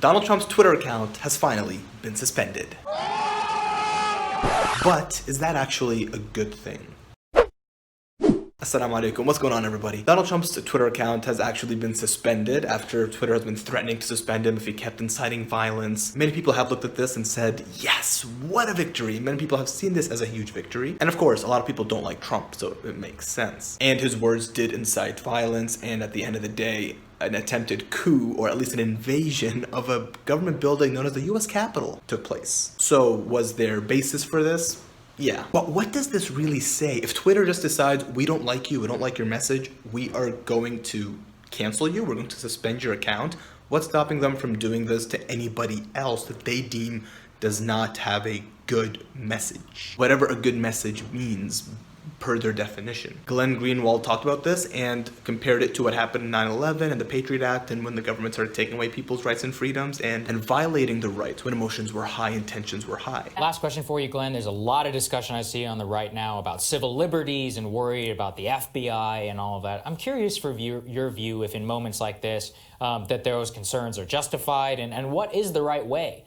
Donald Trump's Twitter account has finally been suspended. But is that actually a good thing? Assalamu alaikum. What's going on, everybody? Donald Trump's Twitter account has actually been suspended after Twitter has been threatening to suspend him if he kept inciting violence. Many people have looked at this and said, yes, what a victory. Many people have seen this as a huge victory. And of course, a lot of people don't like Trump, so it makes sense. And his words did incite violence, and at the end of the day, an attempted coup, or at least an invasion of a government building known as the US Capitol took place. So was there basis for this? Yeah. But what does this really say? If Twitter just decides, we don't like you, we don't like your message, we are going to cancel you, we're going to suspend your account, what's stopping them from doing this to anybody else that they deem does not have a good message? Whatever a good message means, per their definition. Glenn Greenwald talked about this and compared it to what happened in 9/11 and the Patriot Act, and when the government started taking away people's rights and freedoms and violating the rights when emotions were high, intentions were high. Last question for you, Glenn. There's a lot of discussion I see on the right now about civil liberties and worry about the FBI and all of that. I'm curious for your view if in moments like this that those concerns are justified, and what is the right way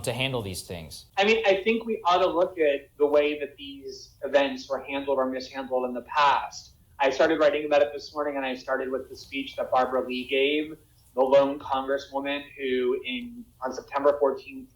to handle these things? I mean, I think we ought to look at the way that these events were handled or mishandled in the past. I started writing about it this morning, and I started with the speech that Barbara Lee gave, the lone congresswoman who on September 14th,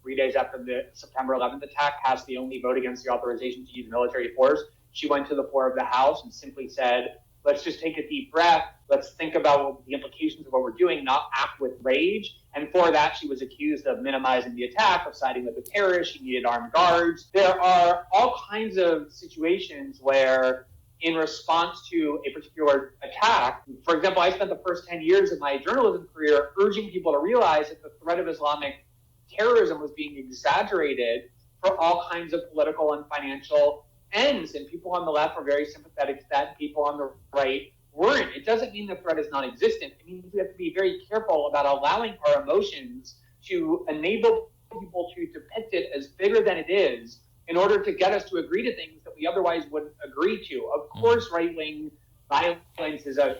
3 days after the September 11th attack, passed the only vote against the authorization to use military force. She went to the floor of the House and simply said, let's just take a deep breath. Let's think about the implications of what we're doing, not act with rage. And for that, she was accused of minimizing the attack, of siding with the terrorists. She needed armed guards. There are all kinds of situations where, in response to a particular attack, for example, I spent the first 10 years of my journalism career urging people to realize that the threat of Islamic terrorism was being exaggerated for all kinds of political and financial ends. And people on the left were very sympathetic to that, and people on the right weren't. It doesn't mean the threat is non-existent. It means we have to be very careful about allowing our emotions to enable people to depict it as bigger than it is in order to get us to agree to things that we otherwise wouldn't agree to. Of course, right-wing violence is a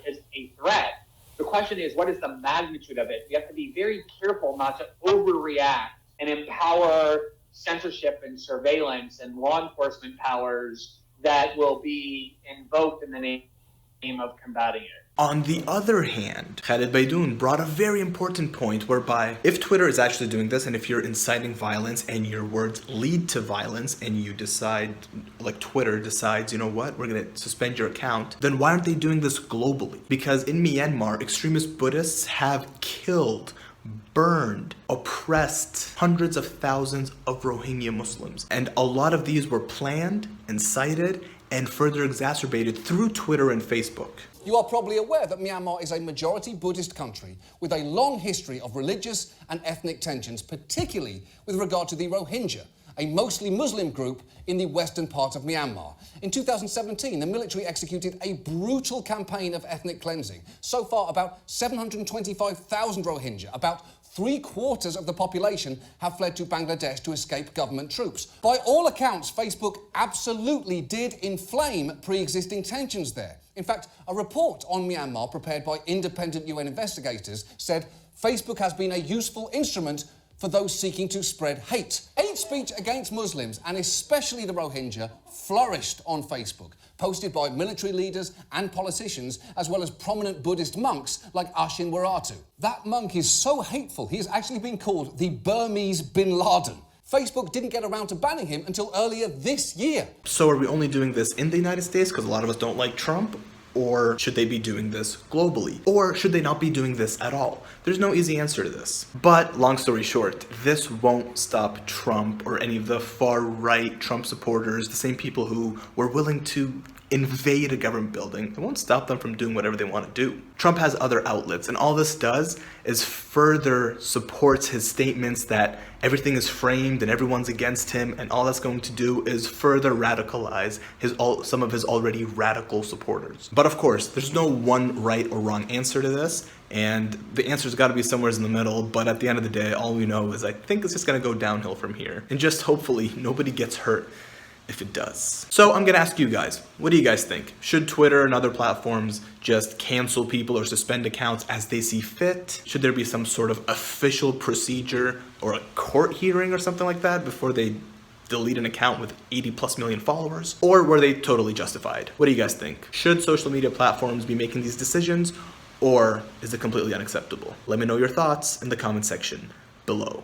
threat. The question is, what is the magnitude of it? We have to be very careful not to overreact and empower censorship and surveillance and law enforcement powers that will be invoked in the name of combating it. On the other hand, Khaled Baidoun brought a very important point whereby if Twitter is actually doing this, and if you're inciting violence and your words lead to violence, and you decide, like Twitter decides, you know what, we're going to suspend your account, then why aren't they doing this globally? Because in Myanmar, extremist Buddhists have killed, burned, oppressed hundreds of thousands of Rohingya Muslims. And a lot of these were planned, incited, and further exacerbated through Twitter and Facebook. You are probably aware that Myanmar is a majority Buddhist country with a long history of religious and ethnic tensions, particularly with regard to the Rohingya, a mostly Muslim group in the western part of Myanmar. In 2017, the military executed a brutal campaign of ethnic cleansing. So far, about 725,000 Rohingya, about 3/4 of the population, have fled to Bangladesh to escape government troops. By all accounts, Facebook absolutely did inflame pre-existing tensions there. In fact, a report on Myanmar prepared by independent UN investigators said Facebook has been a useful instrument for those seeking to spread hate. Hate speech against Muslims, and especially the Rohingya, flourished on Facebook, posted by military leaders and politicians, as well as prominent Buddhist monks like Ashin Waratu. That monk is so hateful, he has actually been called the Burmese Bin Laden. Facebook didn't get around to banning him until earlier this year. So are we only doing this in the United States because a lot of us don't like Trump? Or should they be doing this globally? Or should they not be doing this at all? There's no easy answer to this. But long story short, this won't stop Trump or any of the far-right Trump supporters, the same people who were willing to invade a government building. It won't stop them from doing whatever they want to do. Trump has other outlets, and all this does is further supports his statements that everything is framed and everyone's against him, and all that's going to do is further radicalize some of his already radical supporters. But of course, there's no one right or wrong answer to this, and the answer's got to be somewhere in the middle, but at the end of the day, all we know is I think it's just going to go downhill from here. And just hopefully nobody gets hurt if it does. So I'm gonna ask you guys, what do you guys think? Should Twitter and other platforms just cancel people or suspend accounts as they see fit? Should there be some sort of official procedure or a court hearing or something like that before they delete an account with 80+ million followers? Or were they totally justified? What do you guys think? Should social media platforms be making these decisions, or is it completely unacceptable? Let me know your thoughts in the comment section below.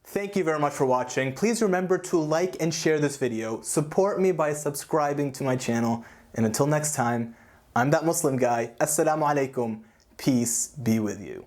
Thank you very much for watching. Please remember to like and share this video. Support me by subscribing to my channel. And until next time, I'm that Muslim guy. Assalamu alaikum. Peace be with you.